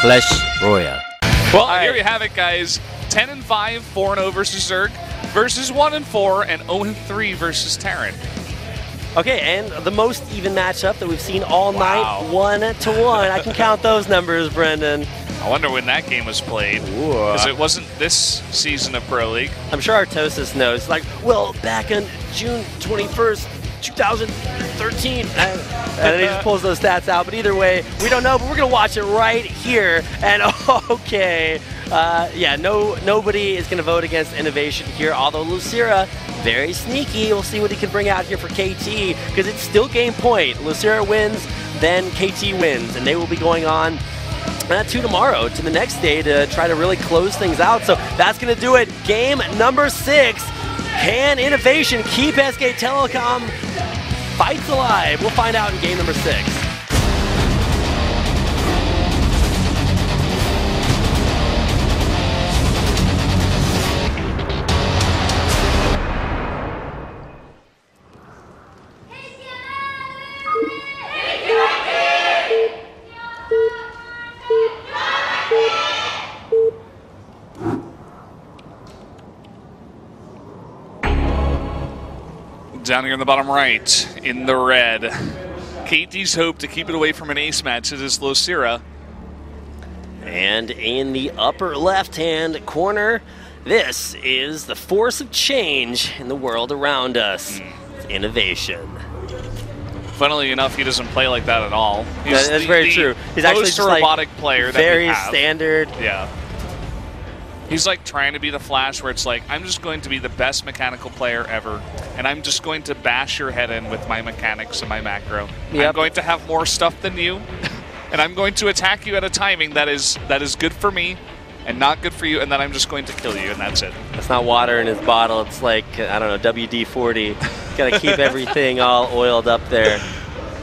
Clash Royale. Well, here you have it, guys. 10-5, 4-0 versus Zerg, versus 1-4 and 0-3 versus Terran. Okay, and the most even matchup that we've seen all night, 1-1. I can count those numbers, Brendan. I wonder when that game was played, because it wasn't this season of Pro League. I'm sure Artosis knows. Like, well, back on June 21st, 2013. And then he just pulls those stats out. But either way, we don't know, but we're going to watch it right here. And okay, yeah, nobody is going to vote against INoVation here, although Losira, very sneaky. We'll see what he can bring out here for KT, because it's still game point. Losira wins, then KT wins, and they will be going on to tomorrow, to the next day, to try to really close things out. So that's going to do it. Game number 6. Can INoVation keep SK Telecom fights alive? We'll find out in game number 6. Down here in the bottom right, in the red, KT's hope to keep it away from an ace match is Losira. And in the upper left-hand corner, this is the force of change in the world around us. INoVation. Funnily enough, he doesn't play like that at all. He's that's very true. He's actually just robotic player that very we have. Standard. Yeah. He's like trying to be the Flash, where it's like, I'm just going to be the best mechanical player ever, and I'm just going to bash your head in with my mechanics and my macro. Yep. I'm going to have more stuff than you, and I'm going to attack you at a timing that is good for me and not good for you, and then I'm just going to kill you, and that's it. That's not water in his bottle. It's like, I don't know, WD-40. Got to keep everything all oiled up there.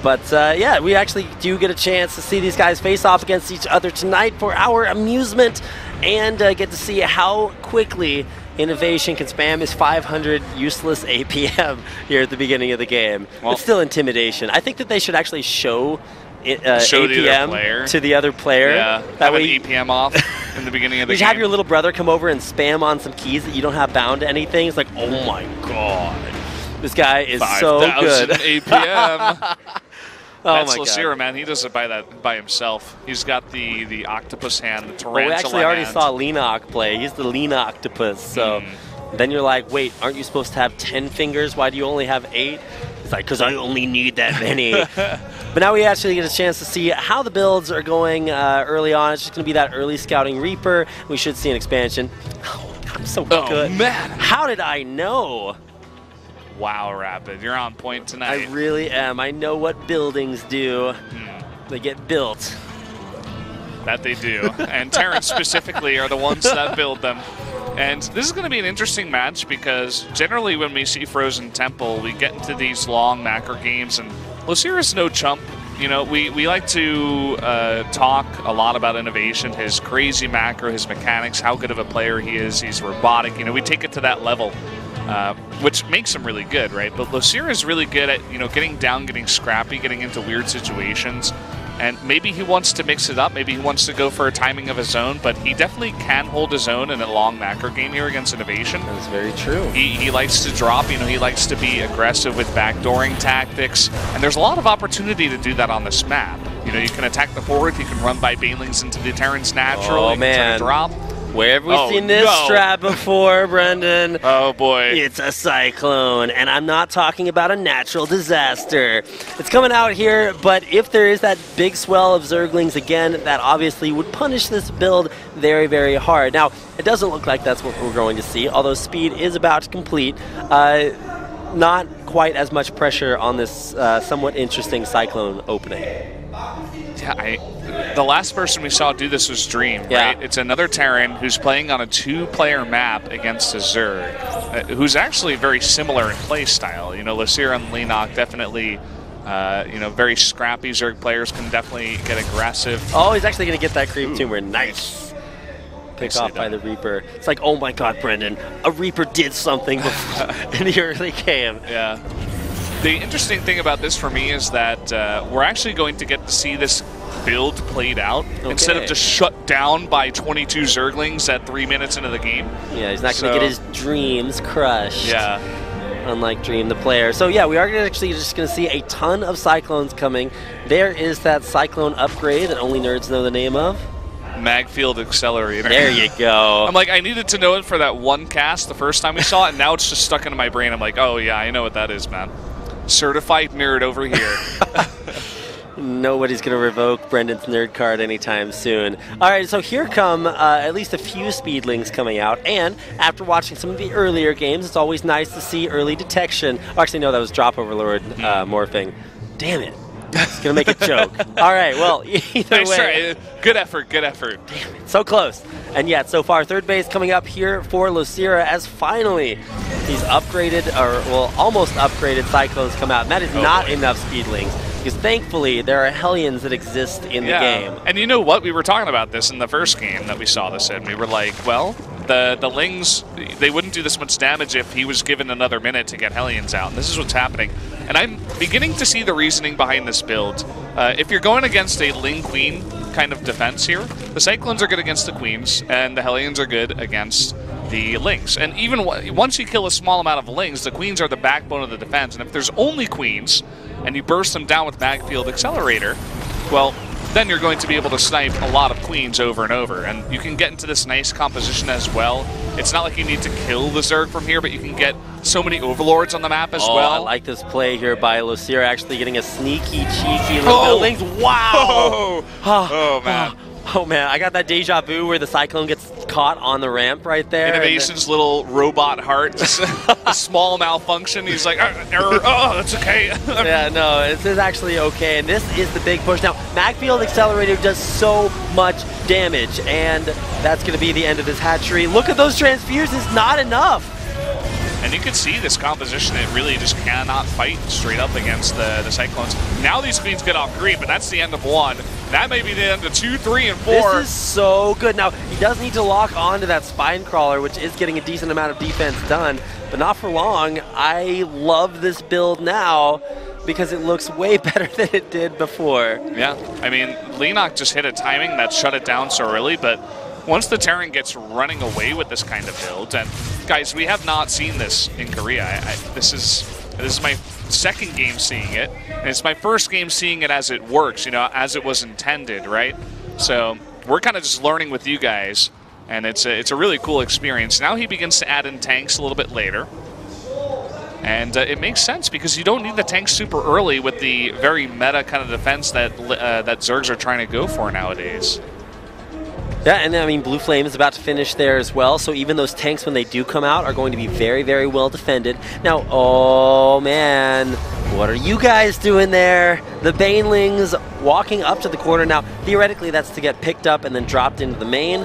But yeah, we actually do get a chance to see these guys face off against each other tonight for our amusement, and get to see how quickly INoVation can spam his 500 useless APM here at the beginning of the game. Well, it's still intimidation. I think that they should actually show APM to the other player. Yeah, that way, an APM off in the beginning of the game. You have your little brother come over and spam on some keys that you don't have bound to anything. It's like, oh my god, this guy is so good. 5,000 APM. That's Losira, God. Man. He does it by himself. He's got the octopus hand, the tarantula we actually already hand. saw Leenock play. He's the Lean Octopus. So then you're like, wait, aren't you supposed to have 10 fingers? Why do you only have 8? It's like, because I only need that many. But now we actually get a chance to see how the builds are going early on. It's just going to be that early scouting Reaper. We should see an expansion. Oh, I'm so good. Man. How did I know? Wow, Rapid, you're on point tonight. I really am. I know what buildings do. They get built. That they do. And Terrans specifically are the ones that build them. And this is going to be an interesting match, because generally when we see Frozen Temple, we get into these long macro games, and Losira's no chump. You know, we like to talk a lot about INoVation, his crazy macro, his mechanics, how good of a player he is. He's robotic. You know, we take it to that level. Which makes him really good, right? But Losira is really good at, you know, getting down, getting scrappy, getting into weird situations. And maybe he wants to mix it up. Maybe he wants to go for a timing of his own. But he definitely can hold his own in a long macro game here against INoVation. That's very true. He likes to drop. You know, he likes to be aggressive with backdooring tactics. And there's a lot of opportunity to do that on this map. You know, you can attack the forward. You can run by Banelings into the Terrans natural. Oh, man. Drop. Where have we seen this strat before, Brendan? Oh, boy. It's a cyclone, and I'm not talking about a natural disaster. It's coming out here, but if there is that big swell of Zerglings again, that obviously would punish this build very, very hard. Now, it doesn't look like that's what we're going to see, although speed is about to complete. Not quite as much pressure on this somewhat interesting cyclone opening. Yeah, the last person we saw do this was Dream, right? It's another Terran who's playing on a 2-player map against a Zerg, who's actually very similar in play style. You know, Losira and Leenock definitely, you know, very scrappy Zerg players can definitely get aggressive. Oh, he's actually going to get that creep tumor. Nice. Pick off by the Reaper. It's like, oh my god, Brendan, a Reaper did something before in the early game. Yeah. The interesting thing about this for me is that we're actually going to get to see this build played out instead of just shut down by 22 Zerglings at 3 minutes into the game. Yeah, he's not going to get his dreams crushed. Yeah. Unlike Dream, the player. So yeah, we are actually just going to see a ton of Cyclones coming. There is that Cyclone upgrade that only nerds know the name of. Magfield Accelerator. There you go. I'm like, I needed to know it for that one cast the first time we saw it, and now it's just stuck into my brain. I'm like, oh yeah, I know what that is, man. Certified nerd over here. Nobody's going to revoke Brendan's nerd card anytime soon. All right, so here come at least a few Speedlings coming out, and after watching some of the earlier games, it's always nice to see early detection. Oh, actually, no, that was Drop Overlord morphing. Damn it. It's going to make a joke. All right, well, either way. Good effort, good effort. Damn it, so close. And yet, so far, third base coming up here for Losira as finally these upgraded, or well, almost upgraded Cyclones come out. And that is not enough Speedlings, because thankfully there are Hellions that exist in the game. And you know what? We were talking about this in the first game that we saw this in. We were like, well, the Lings, they wouldn't do this much damage if he was given another minute to get Hellions out. And this is what's happening. And I'm beginning to see the reasoning behind this build. If you're going against a Ling Queen kind of defense here, the Cyclones are good against the Queens, and the Hellions are good against the Lings. And even once you kill a small amount of Lings, the Queens are the backbone of the defense. And if there's only Queens, and you burst them down with Magfield Accelerator, well, then you're going to be able to snipe a lot of Queens over and over. And you can get into this nice composition as well. It's not like you need to kill the Zerg from here, but you can get so many Overlords on the map as well. I like this play here by Losira, actually getting a sneaky, cheeky little buildings. Wow! Oh, man. Oh man, I got that deja vu where the Cyclone gets caught on the ramp right there. INoVation's little robot heart, a small malfunction. He's like, error, oh, that's okay. Yeah, no, this is actually okay, and this is the big push. Now, Magfield Accelerator does so much damage, and that's going to be the end of this hatchery. Look at those transfuses, not enough. And you can see this composition, it really just cannot fight straight up against the Cyclones. Now these Queens get off green, but that's the end of one. That may be the end of 2, 3, and 4. This is so good. Now, he does need to lock onto that Spine Crawler, which is getting a decent amount of defense done, but not for long. I love this build now because it looks way better than it did before. Yeah, I mean, Leenock just hit a timing that shut it down so early, but once the Terran gets running away with this kind of build, and guys, we have not seen this in Korea. This is my second game seeing it, and it's my first game seeing it as it works, you know, as it was intended, right? So we're kind of just learning with you guys, and it's a really cool experience. Now he begins to add in tanks a little bit later, and it makes sense because you don't need the tanks super early with the very meta kind of defense that that Zergs are trying to go for nowadays. Yeah, and I mean, Blue Flame is about to finish there as well, so even those tanks, when they do come out, are going to be very, very well defended. Now, oh man, what are you guys doing there? The Banelings walking up to the corner. Now, theoretically, that's to get picked up and then dropped into the main.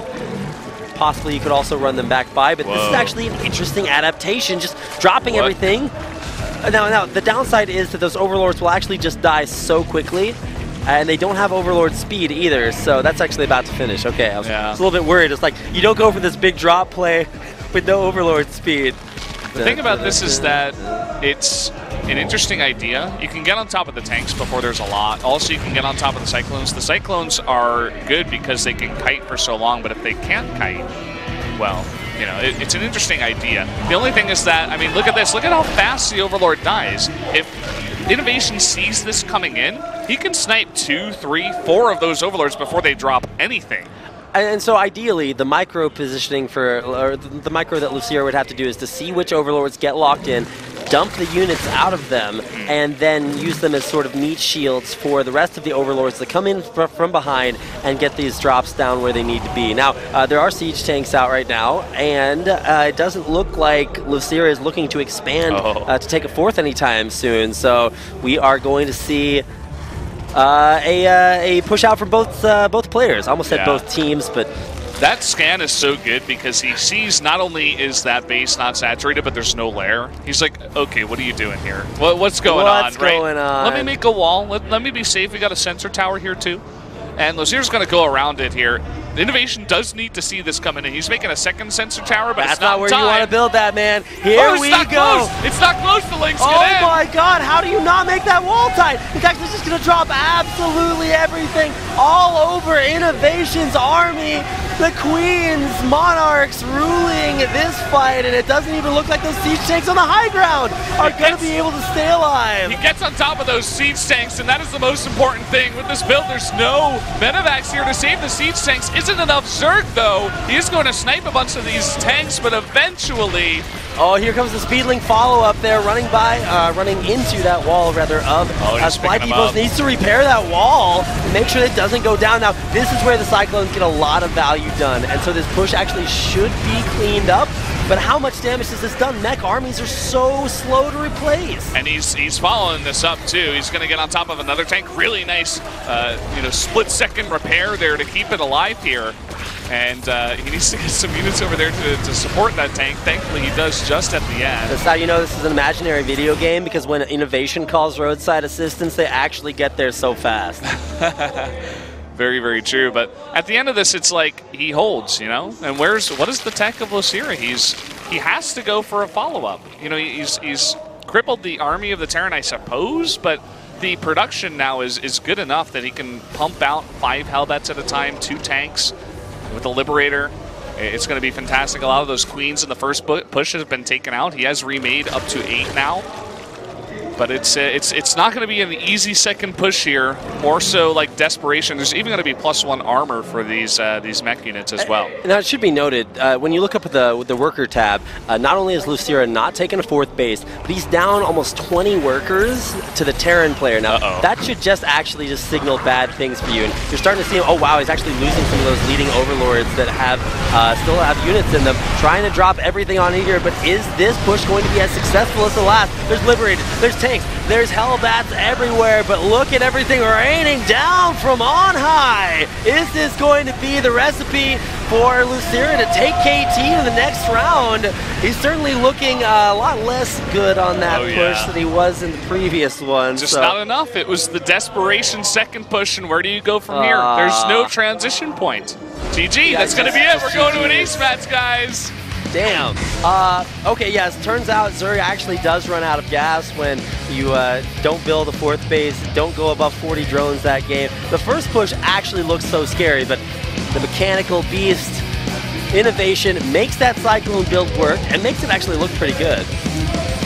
Possibly you could also run them back by, but this is actually an interesting adaptation, just dropping everything. Now, the downside is that those Overlords will actually just die so quickly. And they don't have Overlord speed either, so that's actually about to finish. Okay, I was a little bit worried. It's like, you don't go for this big drop play with no Overlord speed. The thing about this is that it's an interesting idea. You can get on top of the tanks before there's a lot. Also, you can get on top of the Cyclones. The Cyclones are good because they can kite for so long, but if they can't kite, well, you know, it's an interesting idea. The only thing is that, I mean, look at this. Look at how fast the Overlord dies. If INoVation sees this coming in, he can snipe 2, 3, 4 of those Overlords before they drop anything. And so ideally, the micro positioning or the micro that Losira would have to do is to see which Overlords get locked in, dump the units out of them, and then use them as sort of meat shields for the rest of the Overlords to come in from behind and get these drops down where they need to be. Now, there are siege tanks out right now, and it doesn't look like Losira is looking to expand to take a fourth anytime soon. So we are going to see a push out from both players. I almost said both teams, but that scan is so good because he sees not only is that base not saturated, but there's no lair. He's like, okay, what are you doing here? What's going on? Let me make a wall. Let me be safe. We got a sensor tower here too. And Losira's going to go around it here. INoVation does need to see this coming in. He's making a second sensor tower, but that's it's not where time. you want to build that, man. Here we go. Close. It's not close. The links Oh get in. my God, how do you not make that wall tight? It's actually just going to drop absolutely everything all over INoVation's army. The Queens, Monarchs ruling this fight, and it doesn't even look like those siege tanks on the high ground are going to be able to stay alive. He gets on top of those siege tanks, and that is the most important thing. With this build, there's no medevacs here to save the siege tanks. Isn't enough Zerg, though. He is going to snipe a bunch of these tanks, but eventually... Oh, here comes the Speedling follow-up there, running into that wall, rather, of Supply Depots. Needs to repair that wall and make sure it doesn't go down. Now, this is where the Cyclones get a lot of value done, and so this push actually should be cleaned up. But how much damage has this done? Mech armies are so slow to replace. And he's following this up, too. He's going to get on top of another tank. Really nice, split-second repair there to keep it alive here. And he needs to get some units over there to support that tank. Thankfully, he does just at the end. That's how you know this is an imaginary video game, because when INoVation calls roadside assistance, they actually get there so fast. Very, very true. But at the end of this, it's like he holds, And what is the tech of Losira? He has to go for a follow-up. He's crippled the army of the Terran, I suppose, but the production now is good enough that he can pump out 5 Hellbats at a time, 2 tanks. With the Liberator, it's going to be fantastic. A lot of those Queens in the first push have been taken out. He has remade up to 8 now. But it's not going to be an easy second push here. More so like desperation. There's even going to be +1 armor for these mech units as well. Now it should be noted, when you look up at the worker tab, not only is Losira not taking a 4th base, but he's down almost 20 workers to the Terran player. Now that should actually signal bad things for you. And you're starting to see him. Oh wow, he's actually losing some of those leading overlords that still have units in them, trying to drop everything on here. But is this push going to be as successful as the last? There's Liberated, there's tanks, there's Hellbats everywhere, but look at everything raining down from on high. Is this going to be the recipe for Losira to take KT in the next round? He's certainly looking a lot less good on that push than he was in the previous one. Just not enough. It was the desperation second push, and where do you go from here? There's no transition point. GG, that's going to be it. We're going to an ace match, guys. Damn. Okay, yes, turns out Zerg actually does run out of gas when you don't build a 4th base, don't go above 40 drones that game. The first push actually looks so scary, but the mechanical beast INoVation makes that Cyclone build work and makes it actually look pretty good.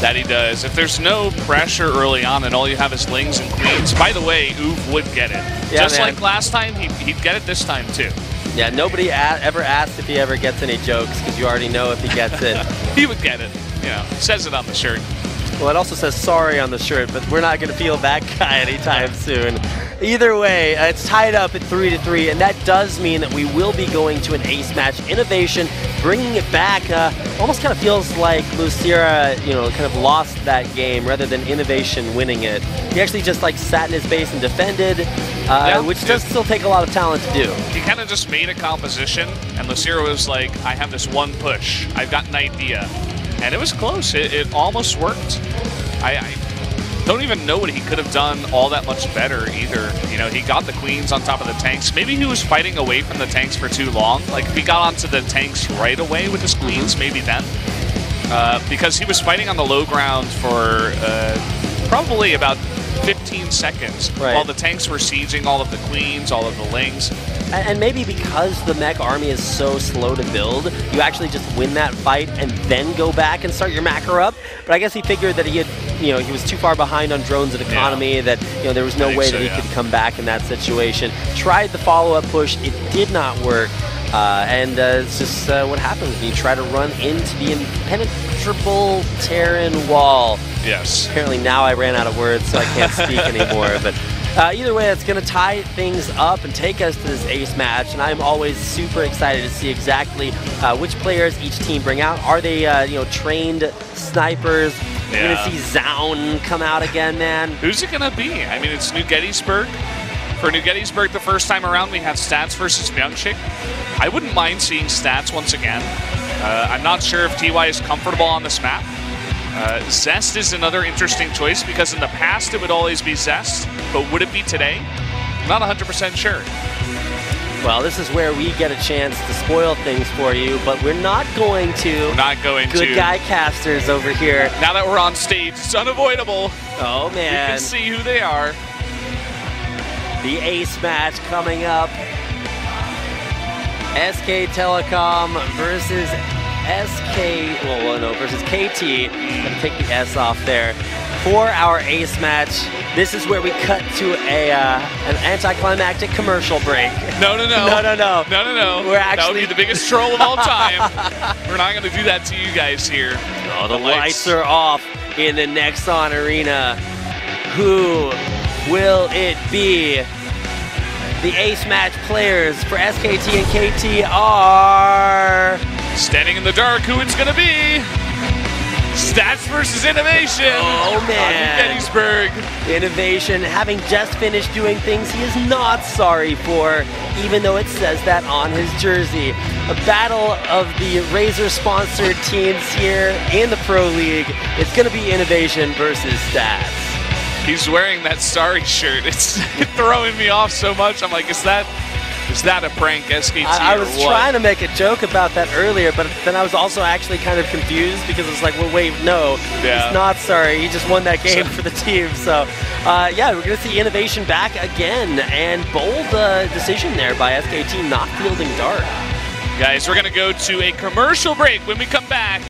That he does. If there's no pressure early on and all you have is Lings and Queens, by the way, Oof would get it. Yeah, just like last time, he'd get it this time too. Yeah, nobody ever asked if he ever gets any jokes, because you already know if he gets it. He would get it. Says it on the shirt. Well, it also says sorry on the shirt, but we're not going to feel that guy anytime soon. Either way, it's tied up at 3-3, and that does mean that we will be going to an ace match. INoVation bringing it back almost kind of feels like Losira, kind of lost that game rather than INoVation winning it. He actually just sat in his base and defended, which does still take a lot of talent to do. He kind of just made a composition, and Losira was like, I have this one push. I've got an idea. And it was close. It almost worked. I don't even know what he could have done all that much better either. He got the Queens on top of the tanks. Maybe he was fighting away from the tanks for too long. Like, if he got onto the tanks right away with his Queens, maybe then. Because he was fighting on the low ground for probably about 15 seconds while the tanks were sieging all of the Queens, all of the Lings. And maybe because the mech army is so slow to build, you actually just win that fight and then go back and start your macro up. But I guess he figured that he was too far behind on drones and economy, that there was no way that he could come back in that situation. Tried the follow-up push, it did not work. And it's just what happens when you try to run into the impenetrable Terran wall. Yes. Apparently now I ran out of words, so I can't speak anymore. But either way, it's going to tie things up and take us to this ace match. And I'm always super excited to see exactly which players each team bring out. Are they, trained snipers? We're going to see Zaun come out again, man. Who's it going to be? I mean, it's New Gettysburg. For New Gettysburg, the first time around, we had Stats versus Myungshik. I wouldn't mind seeing Stats once again. I'm not sure if TY is comfortable on this map. Zest is another interesting choice, because in the past it would always be Zest, but would it be today? I'm not 100% sure. Well, this is where we get a chance to spoil things for you, but we're not going to. We're not going to. Good guy casters over here. Now that we're on stage, it's unavoidable. Oh, man. You can see who they are. The ace match coming up. SK Telecom versus versus KT. Gonna take the S off there. For our ace match, this is where we cut to an anticlimactic commercial break. No. We're actually... That would be the biggest troll of all time. We're not going to do that to you guys here. Oh, the lights are off in the Nexon Arena. Who will it be? The ace match players for SKT and KT are... Standing in the dark, who it's going to be? Stats versus INoVation. Oh, man. On Gettysburg. INoVation, having just finished doing things he is not sorry for, even though it says that on his jersey. A battle of the Razer-sponsored teams here in the Pro League. It's going to be INoVation versus Stats. He's wearing that sorry shirt. It's throwing me off so much. I'm like, is that a prank, SKT? I was trying to make a joke about that earlier, but then I was also actually kind of confused because it's like, well, wait, no, he's not sorry. He just won that game for the team. So, yeah, we're going to see INoVation back again, and bold decision there by SKT not fielding Dark. Guys, we're going to go to a commercial break. When we come back,